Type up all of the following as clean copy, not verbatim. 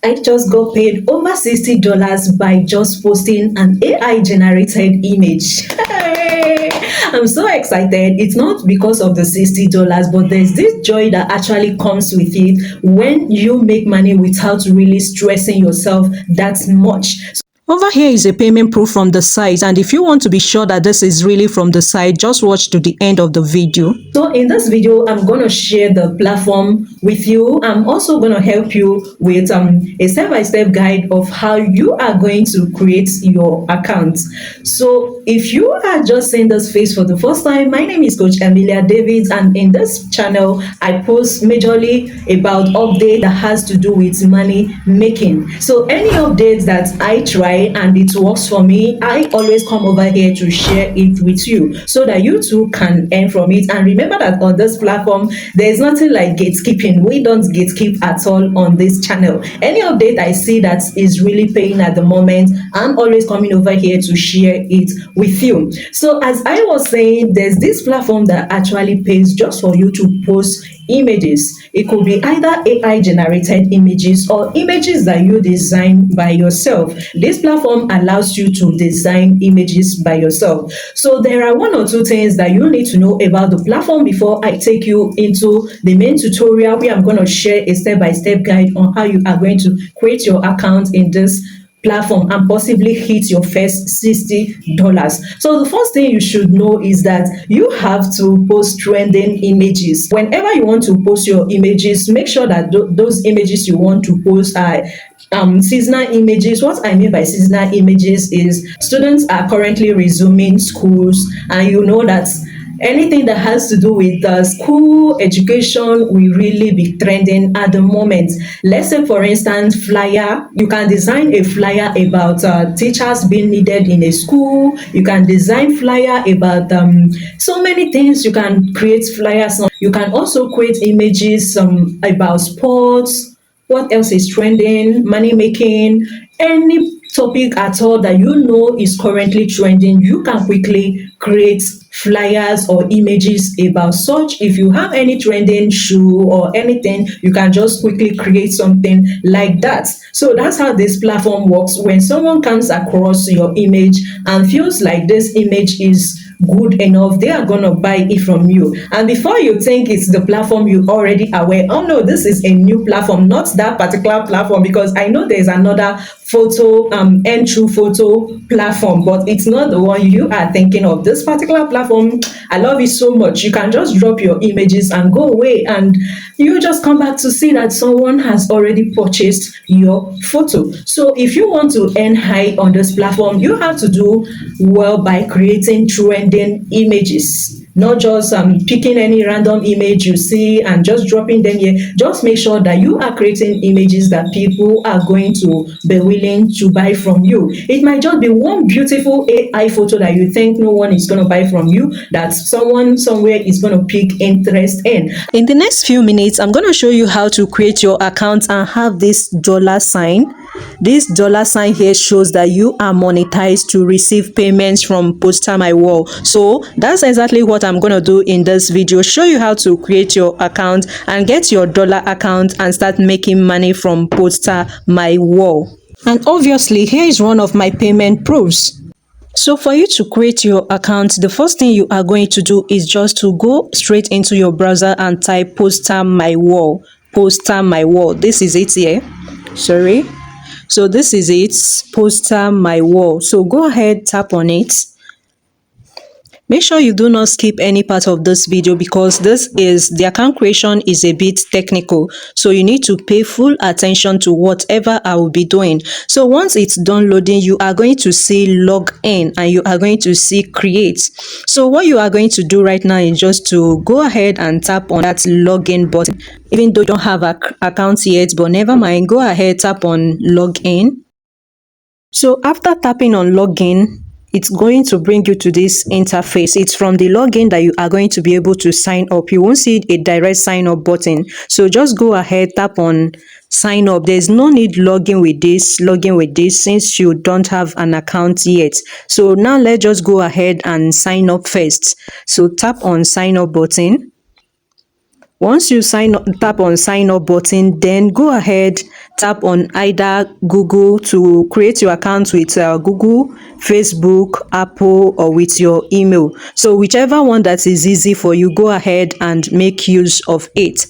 I just got paid over $60 by just posting an AI generated image. Hey, I'm so excited. It's not because of the $60, but there's this joy that actually comes with it when you make money without really stressing yourself that much. Over here is a payment proof from the site, and if you want to be sure that this is really from the site, just watch to the end of the video. So in this video, I'm going to share the platform with you. I'm also going to help you with a step-by-step guide of how you are going to create your account. So if you are just seeing this face for the first time, my name is Coach Emilia Davids, and in this channel, I post majorly about update that has to do with money making. So any updates that I try and it works for me, I always come over here to share it with you so that you too can earn from it. And remember that on this platform, there is nothing like gatekeeping. We don't gatekeep at all on this channel. Any update I see that is really paying at the moment, I'm always coming over here to share it with you. So as I was saying, there's this platform that actually pays just for you to post images. It could be either AI generated images or images that you design by yourself. This platform allows you to design images by yourself. So there are one or two things that you need to know about the platform before I take you into the main tutorial where I'm going to share a step-by-step guide on how you are going to create your account in this platform and possibly hit your first $60. So the first thing you should know is that you have to post trending images. Whenever you want to post your images, make sure that those images you want to post are seasonal images. What I mean by seasonal images is students are currently resuming schools, and you know that anything that has to do with school education will really be trending at the moment. Let's say, for instance, flyer. You can design a flyer about teachers being needed in a school. You can design flyer about so many things. You can create flyers. You can also create images about sports. What else is trending? Money making. Any topic at all that you know is currently trending, you can quickly create flyers or images about such. If you have any trending shoe or anything, you can just quickly create something like that. So that's how this platform works. When someone comes across your image and feels like this image is good enough, they are going to buy it from you. And before you think it's the platform you already aware, oh no, this is a new platform, not that particular platform, because I know there's another photo entry photo platform, but it's not the one you are thinking of. This particular platform, I love it so much. You can just drop your images and go away, and you just come back to see that someone has already purchased your photo. So if you want to earn high on this platform, you have to do well by creating trending images, not just picking any random image you see and just dropping them here. Just make sure that you are creating images that people are going to be willing to buy from you. It might just be one beautiful AI photo that you think no one is going to buy from you, that someone somewhere is going to pick interest in. In the next few minutes, I'm going to show you how to create your account and have this dollar sign. This dollar sign here shows that you are monetized to receive payments from Postermywall. So that's exactly what I'm going to do in this video. Show you how to create your account and get your dollar account and start making money from Postermywall. And obviously, here is one of my payment proofs. So for you to create your account, the first thing you are going to do is just to go straight into your browser and type Postermywall. Postermywall. This is it here. Sorry. So this is it, Postermywall. So go ahead, tap on it. Make sure you do not skip any part of this video because the account creation is a bit technical. So you need to pay full attention to whatever I will be doing. So once it's done loading, you are going to see log in and you are going to see create. So what you are going to do right now is just to go ahead and tap on that login button. Even though you don't have an account yet, but never mind, go ahead, tap on login. So after tapping on login, it's going to bring you to this interface. It's from the login that you are going to be able to sign up. You won't see a direct sign up button. So just go ahead, tap on sign up. There's no need login with this since you don't have an account yet. So now let's just go ahead and sign up first. So tap on sign up button. Once you tap on sign up button, then go ahead, tap on either Google to create your account with Google, Facebook, Apple, or with your email. So whichever one that is easy for you, go ahead and make use of it.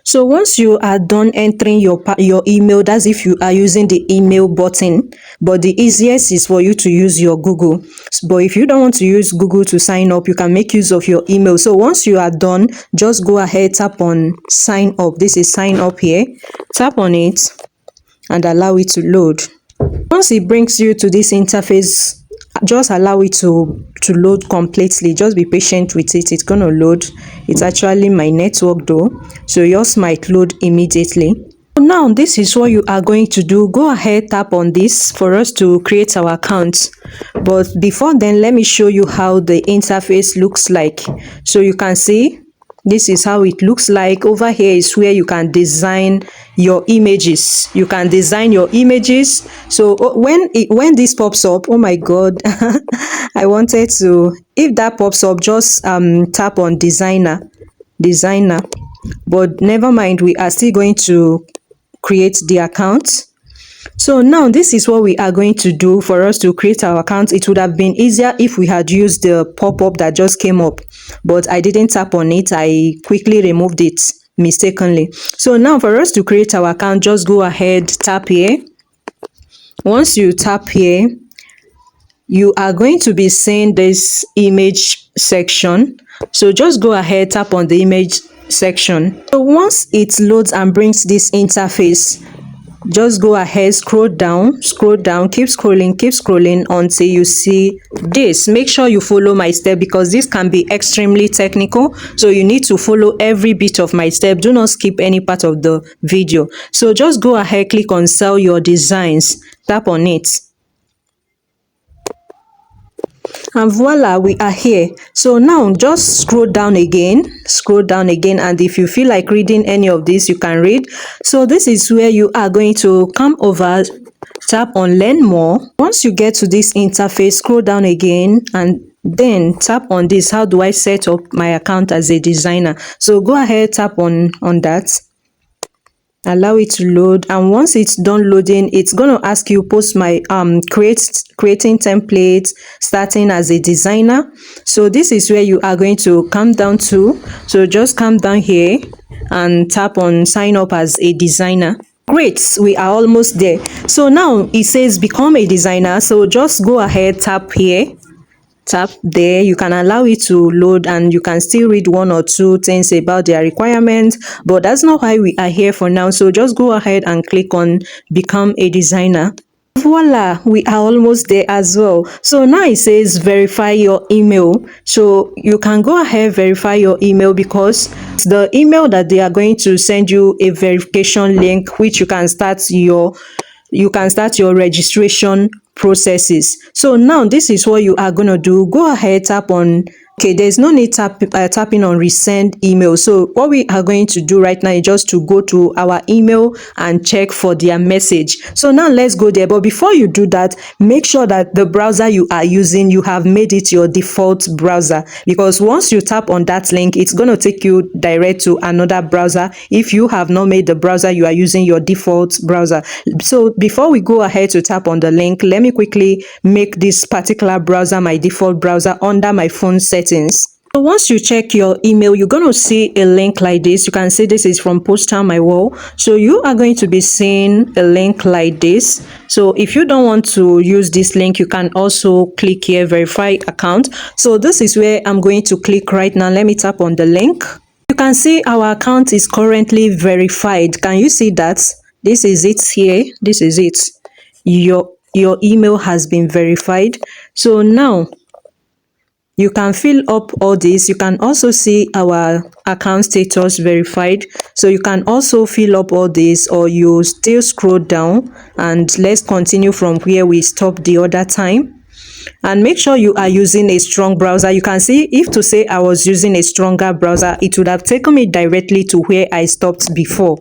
So once you are done entering your email, that's if you are using the email button, but the easiest is for you to use your Google. But if you don't want to use Google to sign up, you can make use of your email. So once you are done, just go ahead, tap on sign up. This is sign up here. Tap on it and allow it to load. Once it brings you to this interface, just allow it to load completely. Just be patient with it. It's gonna load. It's actually my network though, so yours might load immediately. Now this is what you are going to do. Go ahead, tap on this for us to create our account. But before then, let me show you how the interface looks like. So you can see this is how it looks like. Over here is where you can design your images. You can design your images. So when this pops up, oh my god, I wanted to, if that pops up, just tap on designer, but never mind, we are still going to create the account. So now this is what we are going to do for us to create our account. It would have been easier if we had used the pop-up that just came up, but I didn't tap on it. I quickly removed it mistakenly. So now for us to create our account, just go ahead, tap here. Once you tap here, you are going to be seeing this image section. So just go ahead, tap on the image section. So once it loads and brings this interface, just go ahead, scroll down, keep scrolling until you see this. Make sure you follow my step because this can be extremely technical, so you need to follow every bit of my step. Do not skip any part of the video. So just go ahead, click on sell your designs, tap on it, and voila, we are here. So now just scroll down again, and if you feel like reading any of this, you can read. So this is where you are going to come over, tap on learn more. Once you get to this interface, scroll down again and then tap on this, how do I set up my account as a designer? So go ahead, tap on that, allow it to load, and once it's done loading, it's going to ask you post my creating templates, starting as a designer. So this is where you are going to come down to. So just come down here and tap on sign up as a designer. Great, we are almost there. So now it says become a designer, so just go ahead, tap here, tap there. You can allow it to load and you can still read one or two things about their requirements, but that's not why we are here for now. So just go ahead and click on become a designer. Voila, we are almost there as well. So now it says verify your email. So you can go ahead, verify your email, because the email that they are going to send you a verification link, which you can start your registration processes. So now this is what you are going to do. Go ahead, tap on, okay, there's no need tapping on resend email. So what we are going to do right now is just to go to our email and check for their message. So now let's go there. But before you do that, make sure that the browser you are using, you have made it your default browser, because once you tap on that link, it's going to take you direct to another browser if you have not made the browser you are using your default browser. So before we go ahead to tap on the link, let me quickly make this particular browser my default browser under my phone settings. So once you check your email, you're going to see a link like this. You can see this is from Postermywall. So you are going to be seeing a link like this. So if you don't want to use this link, you can also click here, verify account. So this is where I'm going to click right now. Let me tap on the link. You can see our account is currently verified. Can you see that? This is it here. This is it. Your email has been verified. So now you can fill up all this. You can also see our account status verified. So you can also fill up all this, or you still scroll down, and let's continue from where we stopped the other time. And make sure you are using a strong browser. You can see, if to say I was using a stronger browser, it would have taken me directly to where I stopped before.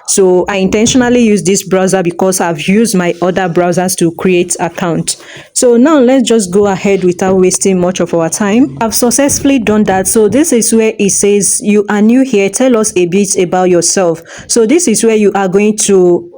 So I intentionally use this browser because I've used my other browsers to create account. So now let's just go ahead without wasting much of our time. I've successfully done that. So this is where it says you are new here, tell us a bit about yourself. So this is where you are going to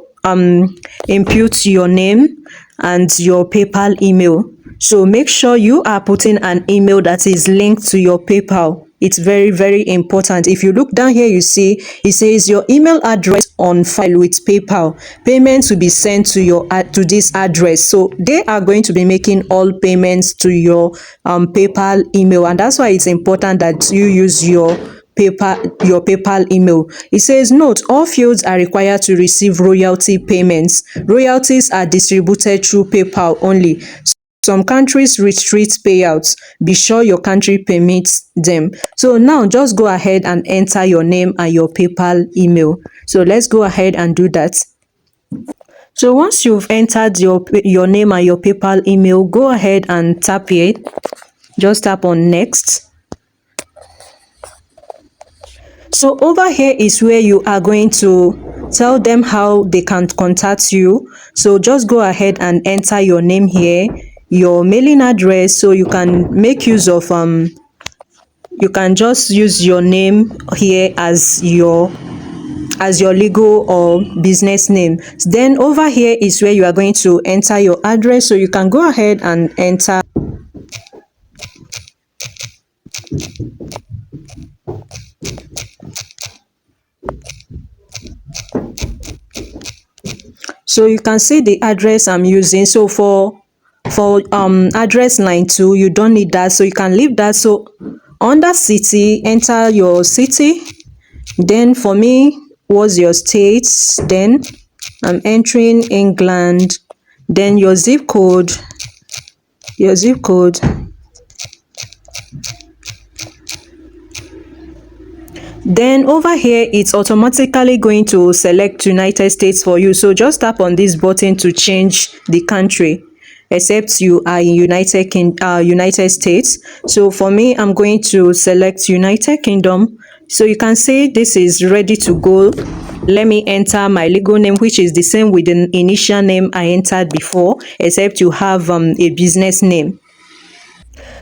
input your name and your PayPal email. So make sure you are putting an email that is linked to your PayPal. It's very, very important. If you look down here, you see it says your email address on file with PayPal. Payments will be sent to your to this address. So they are going to be making all payments to your PayPal email, and that's why it's important that you use your PayPal email. It says, note, all fields are required to receive royalty payments. Royalties are distributed through PayPal only. Some countries restrict payouts. Be sure your country permits them. So now just go ahead and enter your name and your PayPal email. So let's go ahead and do that. So once you've entered your name and your PayPal email, go ahead and tap here. Just tap on next. So over here is where you are going to tell them how they can contact you. So just go ahead and enter your name here, your mailing address, so you can make use of you can just use your name here as your legal or business name. Then over here is where you are going to enter your address, so you can go ahead and enter. So you can see the address I'm using. So for address line 2, you don't need that, so you can leave that. So under city, enter your city. Then for me, what's your state? Then I'm entering England. Then your zip code, then over here it's automatically going to select United States for you. So just tap on this button to change the country, except you are in United States. So for me, I'm going to select United Kingdom. So you can see this is ready to go. Let me enter my legal name, which is the same with the initial name I entered before, except you have a business name.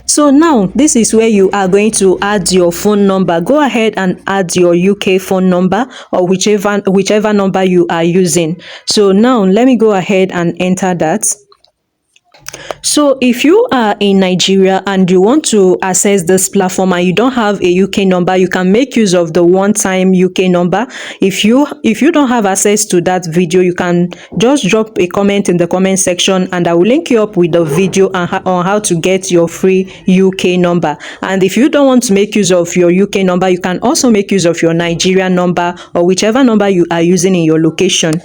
So now this is where you are going to add your phone number. Go ahead and add your UK phone number, or whichever number you are using. So now let me go ahead and enter that. So if you are in Nigeria and you want to access this platform and you don't have a UK number, you can make use of the one-time UK number. If you don't have access to that video, you can just drop a comment in the comment section and I will link you up with the video on how to get your free UK number. And if you don't want to make use of your UK number, you can also make use of your Nigerian number or whichever number you are using in your location.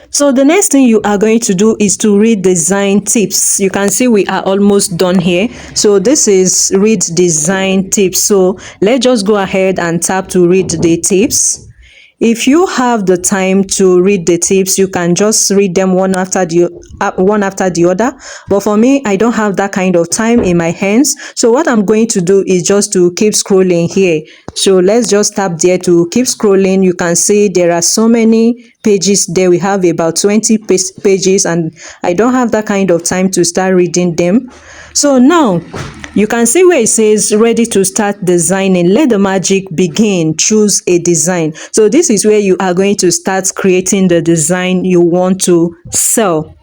So the next thing you are going to do is to read design tips. You can see we are almost done here. So this is read design tips. So let's just go ahead and tap to read the tips. If you have the time to read the tips, you can just read them one after the other. But for me, I don't have that kind of time in my hands. So what I'm going to do is just to keep scrolling here. So let's just tap there to keep scrolling. You can see there are so many pages there. We have about 20 pages and I don't have that kind of time to start reading them. So now you can see where it says ready to start designing. Let the magic begin. Choose a design. So this is where you are going to start creating the design you want to sell.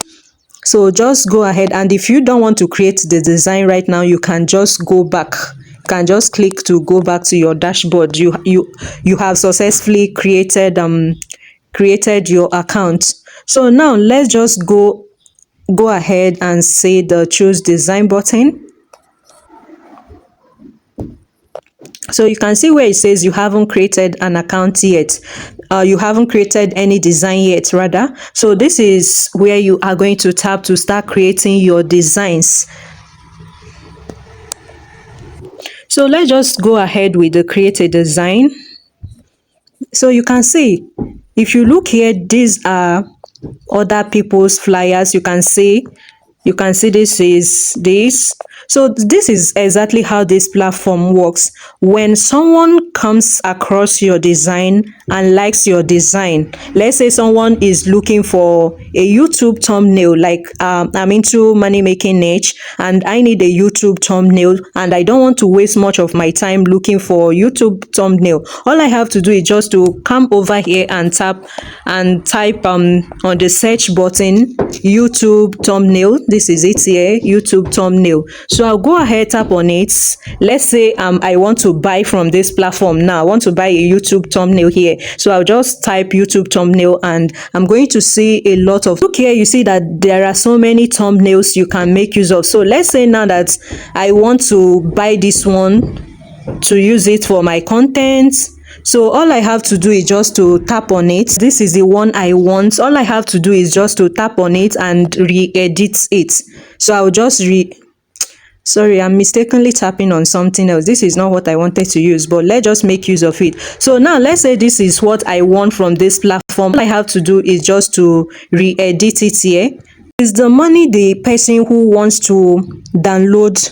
So just go ahead, and if you don't want to create the design right now, you can just go back. You can just click to go back to your dashboard. You have successfully created your account. So now let's just go ahead and say the choose design button. So you can see where it says you haven't created an account yet. You haven't created any design yet, rather. So this is where you are going to tap to start creating your designs. So let's just go ahead with the create a design. So you can see, if you look here, these are other people's flyers. You can see You can see this is this. So this is exactly how this platform works. When someone comes across your design and likes your design, let's say someone is looking for a YouTube thumbnail, like I'm into money making niche and I need a YouTube thumbnail and I don't want to waste much of my time looking for YouTube thumbnail. All I have to do is just to come over here and tap and type on the search button YouTube thumbnail. This is it here, YouTube thumbnail. So I'll go ahead, tap on it. Let's say I want to buy from this platform now. I want to buy a YouTube thumbnail here. So I'll just type YouTube thumbnail and I'm going to see a lot of, look here, you see that there are so many thumbnails you can make use of. So let's say now that I want to buy this one to use it for my content. So all I have to do is just to tap on it. This is the one I want. All I have to do is just to tap on it and re-edit it. So I'll just sorry, I'm mistakenly tapping on something else. This is not what I wanted to use, but let's just make use of it. So now let's say this is what I want from this platform. All I have to do is just to re-edit it here. Is the money the person who wants to download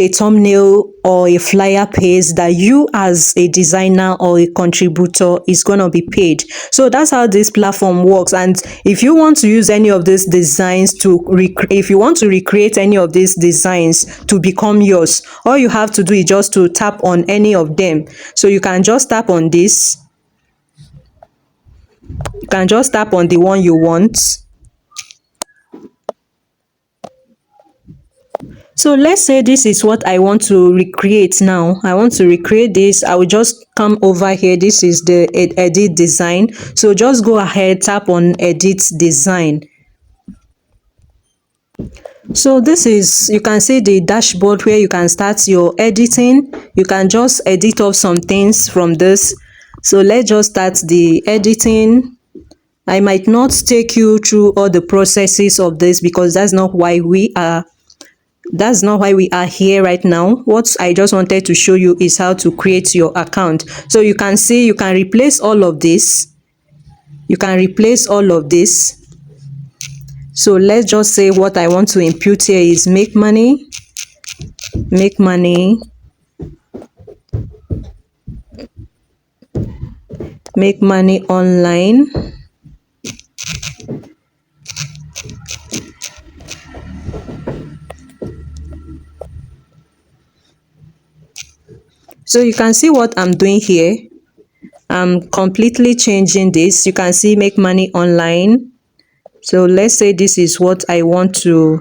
a thumbnail or a flyer pays that you as a designer or a contributor is going to be paid. So that's how this platform works. And if you want to use any of these designs if you want to recreate any of these designs to become yours, all you have to do is just to tap on any of them. So you can just tap on this. You can just tap on the one you want. So let's say this is what I want to recreate now. I want to recreate this. I will just come over here. This is the edit design. So just go ahead, tap on edit design. So this is, you can see the dashboard where you can start your editing. You can just edit off some things from this. So let's just start the editing. I might not take you through all the processes of this because that's not why we are here right now. What I just wanted to show you is how to create your account. So you can see you can replace all of this. You can replace all of this. So let's just say what I want to input here is make money online. So you can see what I'm doing here. I'm completely changing this. You can see make money online. So let's say this is what I want to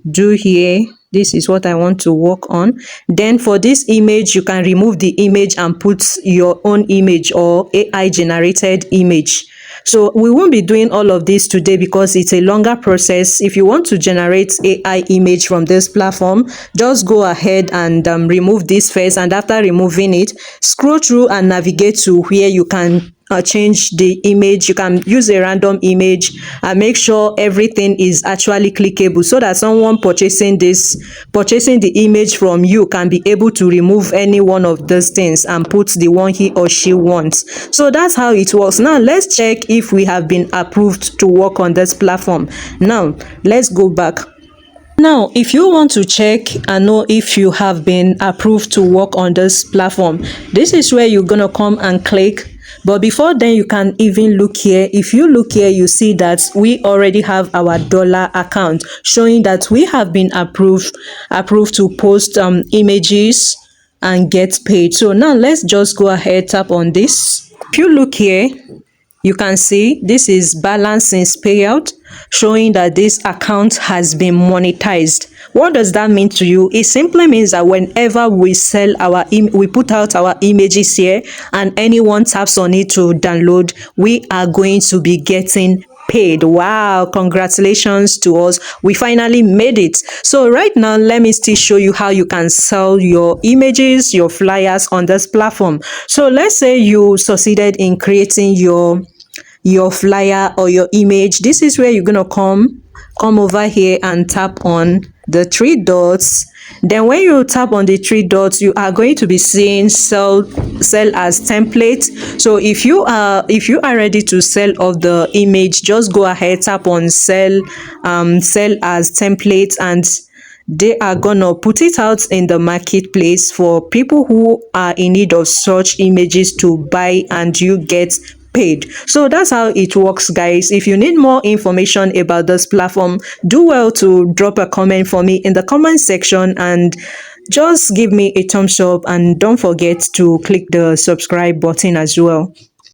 do here. This is what I want to work on. Then for this image, you can remove the image and put your own image or AI generated image. So we won't be doing all of this today because it's a longer process. If you want to generate AI image from this platform, just go ahead and remove this first. And after removing it, scroll through and navigate to where you can change the image. You can use a random image and make sure everything is actually clickable so that someone purchasing the image from you can be able to remove any one of those things and put the one he or she wants. So that's how it works. Now let's check if we have been approved to work on this platform. Now let's go back. Now, if you want to check and know if you have been approved to work on this platform, this is where you're going to come and click. But before then, you can even look here. If you look here, you see that we already have our dollar account showing that we have been approved to post images and get paid. So now let's just go ahead, tap on this. If you look here, you can see this is balance since payout, showing that this account has been monetized. What does that mean to you? It simply means that whenever we sell we put out our images here and anyone taps on it to download, we are going to be getting paid. Wow, congratulations to us. We finally made it. So right now, let me still show you how you can sell your images, your flyers on this platform. So let's say you succeeded in creating your flyer or your image. This is where you're gonna come over here and tap on the three dots. Then when you tap on the three dots, you are going to be seeing sell as template. So if you are ready to sell off the image, just go ahead, tap on sell as template, and they are gonna put it out in the marketplace for people who are in need of such images to buy, and you get paid. So that's how it works, guys. If you need more information about this platform, do well to drop a comment for me in the comment section, and just give me a thumbs up, and don't forget to click the subscribe button as well.